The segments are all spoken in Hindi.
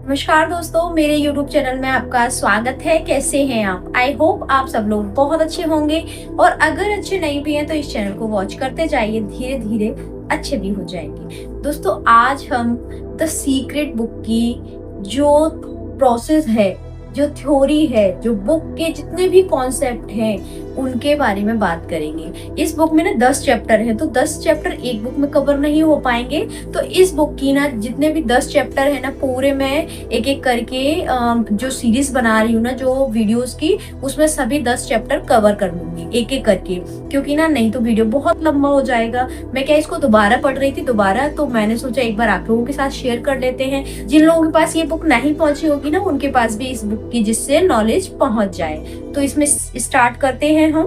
नमस्कार दोस्तों, मेरे YouTube चैनल में आपका स्वागत है। कैसे हैं आप? आई होप आप सब लोग बहुत अच्छे होंगे और अगर अच्छे नहीं भी हैं तो इस चैनल को वॉच करते जाइए, धीरे धीरे अच्छे भी हो जाएंगे। दोस्तों, आज हम द सीक्रेट बुक की जो प्रोसेस है, जो थ्योरी है, जो बुक के जितने भी कॉन्सेप्ट हैं उनके बारे में बात करेंगे। इस बुक में ना 10 चैप्टर हैं, तो 10 चैप्टर एक बुक में कवर नहीं हो पाएंगे। तो इस बुक की ना जितने भी 10 चैप्टर है ना, पूरे मैं एक एक करके जो सीरीज बना रही हूँ ना, जो वीडियोस की, उसमें सभी 10 चैप्टर कवर कर लूंगी एक एक करके, क्योंकि ना नहीं तो वीडियो बहुत लंबा हो जाएगा। मैं क्या इसको दोबारा पढ़ रही थी दोबारा, तो मैंने सोचा एक बार आप लोगों के साथ शेयर कर लेते हैं। जिन लोगों के पास ये बुक नहीं पहुंची होगी ना, उनके पास भी इस बुक की जिससे नॉलेज पहुंच जाए। तो इसमें स्टार्ट करते हैं हम।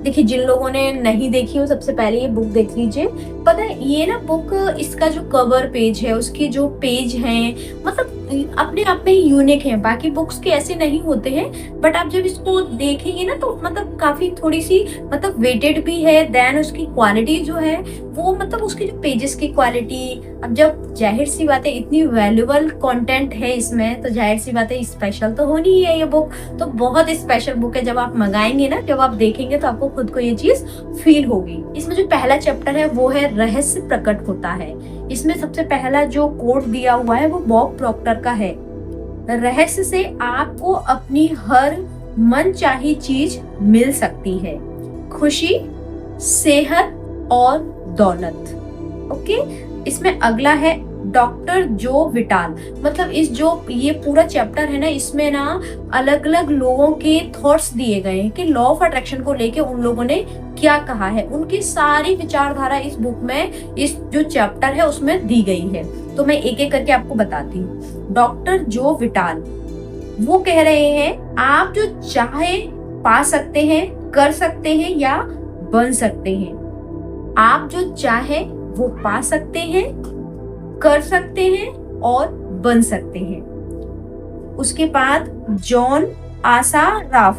देखिए, जिन लोगों ने नहीं देखी हो सबसे पहले ये बुक देख लीजिए। पता है, ये ना बुक, इसका जो कवर पेज है, उसके जो पेज हैं, मतलब अपने आप में यूनिक है। बाकी बुक्स के ऐसे नहीं होते हैं, बट आप जब इसको देखेंगे ना तो मतलब काफी थोड़ी सी मतलब वेटेड भी है। देन उसकी क्वालिटी जो है वो, मतलब उसके जो पेजेस की क्वालिटी, अब जब जाहिर सी बात है इतनी वैल्यूएबल कंटेंट है इसमें, तो जाहिर सी बात है स्पेशल तो होनी ही है ये बुक। तो बहुत स्पेशल बुक है। जब आप मंगाएंगे ना, जब आप देखेंगे तो आपको खुद को ये चीज फील होगी। इसमें जो पहला चैप्टर है वो है रहस्य प्रकट होता है। इसमें सबसे पहला जो कोट दिया हुआ है वो बॉब प्रॉक्टर का है। रहस्य से आपको अपनी हर मनचाही चीज मिल सकती है, खुशी, सेहत और दौलत। ओके, इसमें अगला है डॉक्टर जो विटाल। मतलब इस जो ये पूरा चैप्टर है ना, इसमें ना अलग अलग लोगों के थॉट्स दिए गए हैं कि लॉ ऑफ अट्रैक्शन को लेके उन लोगों ने क्या कहा है। उनकी सारी विचारधारा इस बुक में, इस जो चैप्टर है उसमें दी गई है। तो मैं एक एक करके आपको बताती हूँ। डॉक्टर जो विटाल वो कह रहे हैं, आप जो चाहे पा सकते हैं, कर सकते हैं या बन सकते हैं। आप जो चाहे वो पा सकते हैं, कर सकते हैं और बन सकते हैं। उसके बाद जॉन आसा राफ,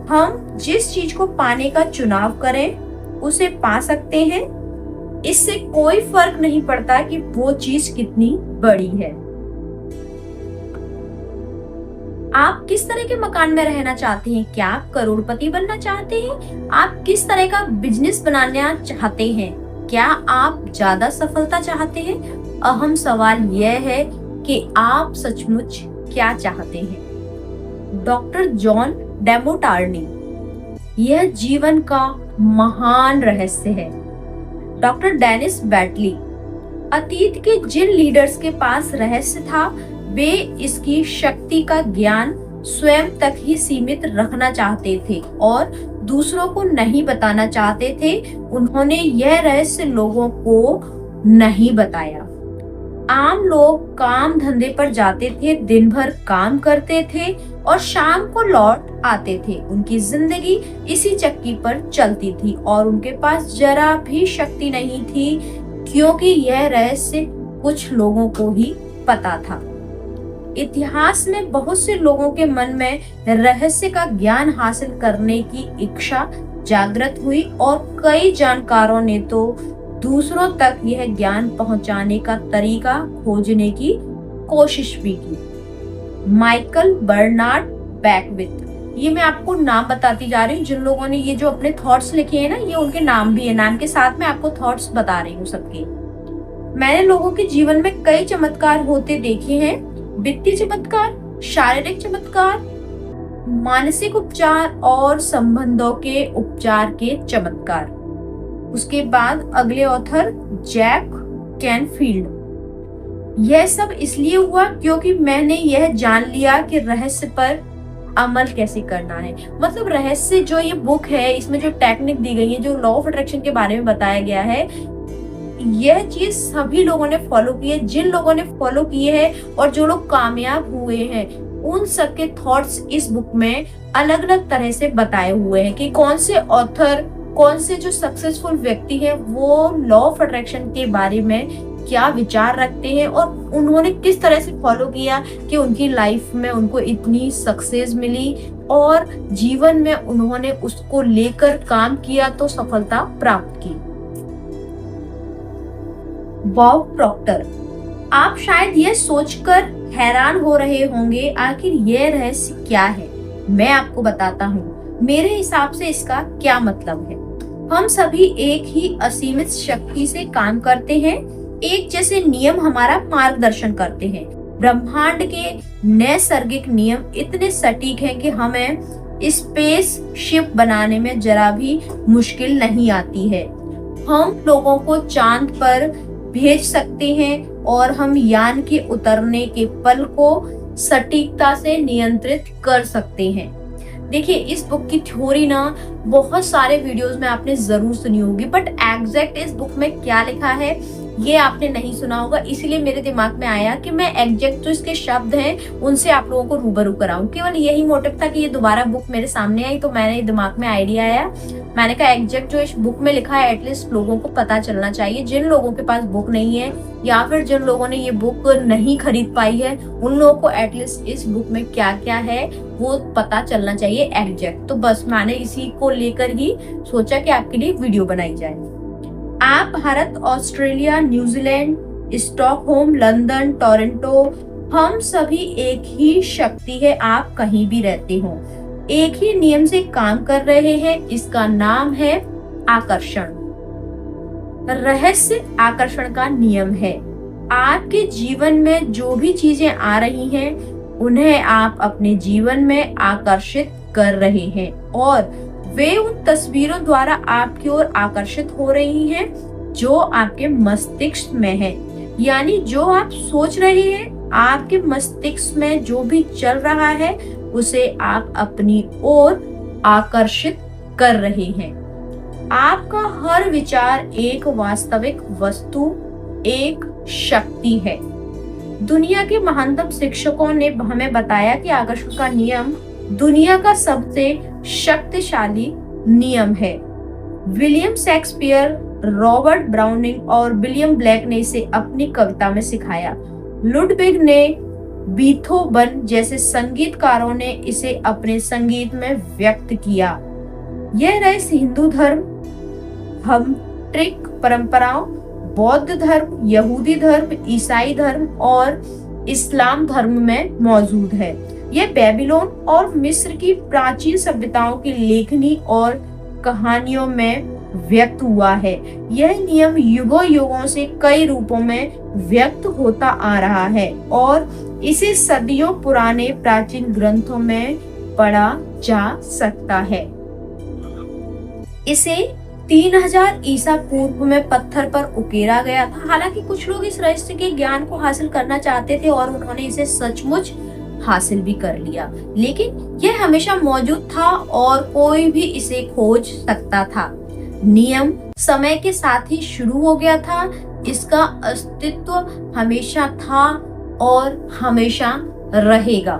हम जिस चीज को पाने का चुनाव करें उसे पा सकते हैं। इससे कोई फर्क नहीं पड़ता कि वो चीज कितनी बड़ी है। आप किस तरह के मकान में रहना चाहते हैं? क्या आप करोड़पति बनना चाहते हैं? आप किस तरह का बिजनेस बनाना चाहते हैं? क्या आप ज्यादा सफलता चाहते हैं? अहम सवाल यह है कि आप सचमुच क्या चाहते हैं। डॉक्टर जॉन डेमोटार्नी, यह जीवन का महान रहस्य है। डॉक्टर डेनिस बैटली, अतीत के जिन लीडर्स के पास रहस्य था वे इसकी शक्ति का ज्ञान स्वयं तक ही सीमित रखना चाहते थे और दूसरों को नहीं बताना चाहते थे। उन्होंने यह रहस्य लोगों को नहीं बताया। आम लोग काम धंधे पर जाते थे, दिन भर काम करते थे और शाम को लौट आते थे। उनकी जिंदगी इसी चक्की पर चलती थी और उनके पास जरा भी शक्ति नहीं थी, क्योंकि यह रहस्य कुछ लोगों को ही पता था। इतिहास में बहुत से लोगों के मन में रहस्य का ज्ञान हासिल करने की इच्छा जागृत हुई और कई जानकारों ने तो दूसरों तक यह ज्ञान पहुंचाने का तरीका खोजने की कोशिश भी की। माइकल बर्नार्ड बैकविथ, ये मैं आपको नाम बताती जा रही हूँ। जिन लोगों ने ये जो अपने थॉट्स लिखे हैं ना, ये उनके नाम भी है। नाम के साथ मैं आपको थॉट्स बता रही हूँ सबके। मैंने लोगों के जीवन में कई चमत्कार होते देखे हैं। वित्तीय चमत्कार, शारीरिक चमत्कार, मानसिक उपचार और संबंधों के उपचार के चमत्कार। उसके बाद अगले ऑथर जैक कैनफील्ड, यह सब इसलिए हुआ क्योंकि मैंने यह जान लिया कि रहस्य पर अमल कैसे करना है। मतलब रहस्य जो ये बुक है, इसमें जो टेक्निक दी गई है, जो लॉ ऑफ अट्रैक्शन के बारे में बताया गया है, यह चीज सभी लोगों ने फॉलो की है। जिन लोगों ने फॉलो किए हैं और जो लोग कामयाब हुए हैं, उन सबके थॉट्स इस बुक में अलग अलग तरह से बताए हुए हैं कि कौन से ऑथर, कौन से जो सक्सेसफुल व्यक्ति है, वो लॉ ऑफ अट्रैक्शन के बारे में क्या विचार रखते हैं और उन्होंने किस तरह से फॉलो किया कि उनकी लाइफ में उनको इतनी सक्सेस मिली और जीवन में उन्होंने उसको लेकर काम किया तो सफलता प्राप्त की। Bob Procter. आप शायद ये सोचकर हैरान हो रहे होंगे आखिर ये रहस्य क्या है। मैं आपको बताता हूँ मेरे हिसाब से इसका क्या मतलब है। हम सभी एक ही असीमित शक्ति से काम करते हैं। एक जैसे नियम हमारा मार्गदर्शन करते हैं। ब्रह्मांड के नैसर्गिक नियम इतने सटीक हैं कि हमें स्पेस शिप बनाने में जरा भी मुश्किल नहीं आती है। हम लोगों को चांद पर भेज सकते हैं और हम यान के उतरने के पल को सटीकता से नियंत्रित कर सकते हैं। देखिए, इस बुक की थ्योरी ना बहुत सारे वीडियोस में आपने जरूर सुनी होगी, बट एग्जैक्ट इस बुक में क्या लिखा है ये आपने नहीं सुना होगा। इसलिए मेरे दिमाग में आया कि मैं एग्जैक्ट जो इसके शब्द हैं उनसे आप लोगों को रूबरू कराऊं। केवल यही मोटिव था कि ये दोबारा बुक मेरे सामने आई तो मैंने दिमाग में आइडिया आया, मैंने कहा एग्जैक्ट जो इस बुक में लिखा है एटलीस्ट लोगों को पता चलना चाहिए। जिन लोगों के पास बुक नहीं है या फिर जिन लोगों ने ये बुक नहीं खरीद पाई है उन लोगों को एटलीस्ट इस बुक में क्या क्या है वो पता चलना चाहिए एग्जैक्ट। तो बस मैंने इसी को लेकर ही सोचा कि आपके लिए वीडियो बनाई जाए। आप Bharat, Australia, New Zealand, Stockholm, London, Toronto, हम सभी एक ही शक्ति है। आप कहीं भी रहते हो, एक ही नियम से काम कर रहे हैं। इसका नाम है आकर्षण। रहस्य आकर्षण का नियम है। आपके जीवन में जो भी चीजें आ रही हैं उन्हें आप अपने जीवन में आकर्षित कर रहे हैं और वे उन तस्वीरों द्वारा आपकी ओर आकर्षित हो रही हैं जो आपके मस्तिष्क में है। यानी जो आप सोच रहे हैं आपके मस्तिष्क में जो भी चल रहा है उसे आप अपनी ओर आकर्षित कर रहे हैं। आपका हर विचार एक वास्तविक वस्तु, एक शक्ति है। दुनिया के महानतम शिक्षकों ने हमें बताया कि आकर्षण का नियम दुनिया का सबसे शक्तिशाली नियम है। विलियम शेक्सपियर, रॉबर्ट ब्राउनिंग और विलियम ब्लेक ने इसे अपनी कविता में सिखाया। लुडविग ने, बीथोवन जैसे संगीतकारों ने इसे अपने संगीत में व्यक्त किया। यह रहस्य हिंदू धर्म, हम्ट्रिक परंपराओं, बौद्ध धर्म, यहूदी धर्म, ईसाई धर्म और इस्लाम धर्म में मौजूद है। यह बेबीलोन और मिस्र की प्राचीन सभ्यताओं की लेखनी और कहानियों में व्यक्त हुआ है। यह नियम युगों युगों से कई रूपों में व्यक्त होता आ रहा है और इसे सदियों पुराने प्राचीन ग्रंथों में पढ़ा जा सकता है। इसे 3000 ईसा पूर्व में पत्थर पर उकेरा गया था। हालांकि कुछ लोग इस रहस्य के ज्ञान को हासिल करना चाहते थे और उन्होंने इसे सचमुच हासिल भी कर लिया, लेकिन यह हमेशा मौजूद था और कोई भी इसे खोज सकता था। नियम समय के साथ ही शुरू हो गया था। इसका अस्तित्व हमेशा था और हमेशा रहेगा।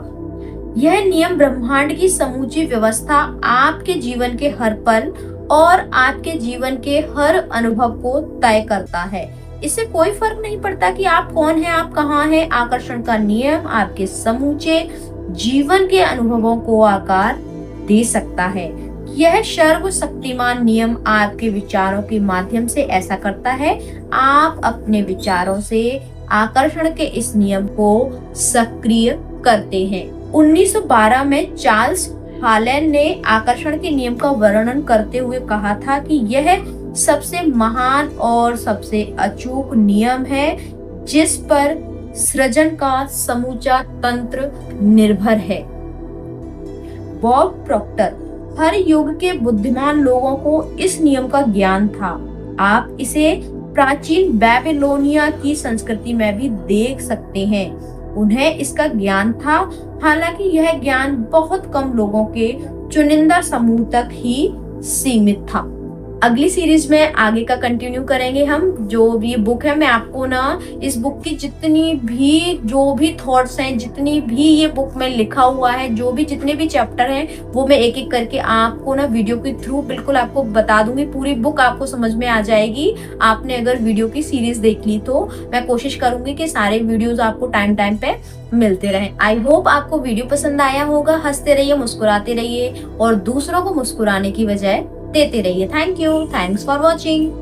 यह नियम ब्रह्मांड की समूची व्यवस्था आपके जीवन के हर पल और आपके जीवन के हर अनुभव को तय करता है। इससे कोई फर्क नहीं पड़ता कि आप कौन हैं, आप कहाँ हैं। आकर्षण का नियम आपके समूचे जीवन के अनुभवों को आकार दे सकता है। यह सर्वशक्तिमान नियम आपके विचारों के माध्यम से ऐसा करता है। आप अपने विचारों से आकर्षण के इस नियम को सक्रिय करते हैं। 1912 में चार्ल्स हालेन ने आकर्षण के नियम का वर्णन करते हुए कहा था कि यह सबसे महान और सबसे अचूक नियम है जिस पर सृजन का समूचा तंत्र निर्भर है। Bob Procter. हर युग के बुद्धिमान लोगों को इस नियम का ज्ञान था। आप इसे प्राचीन बेबीलोनिया की संस्कृति में भी देख सकते हैं। उन्हें इसका ज्ञान था, हालांकि यह ज्ञान बहुत कम लोगों के चुनिंदा समूह तक ही सीमित था। अगली सीरीज में आगे का कंटिन्यू करेंगे हम। जो भी बुक है, मैं आपको ना इस बुक की जितनी भी जो भी थॉट्स हैं, जितनी भी ये बुक में लिखा हुआ है, जो भी जितने भी चैप्टर हैं, वो मैं एक एक करके आपको ना वीडियो के थ्रू बिल्कुल आपको बता दूंगी। पूरी बुक आपको समझ में आ जाएगी आपने अगर वीडियो की सीरीज देख ली तो। मैं कोशिश करूंगी कि सारे वीडियोज आपको टाइम टाइम पे मिलते रहें। आई होप आपको वीडियो पसंद आया होगा। हंसते रहिए, मुस्कुराते रहिए और दूसरों को मुस्कुराने की बजाय देते रहिए। Thank you, thanks for watching.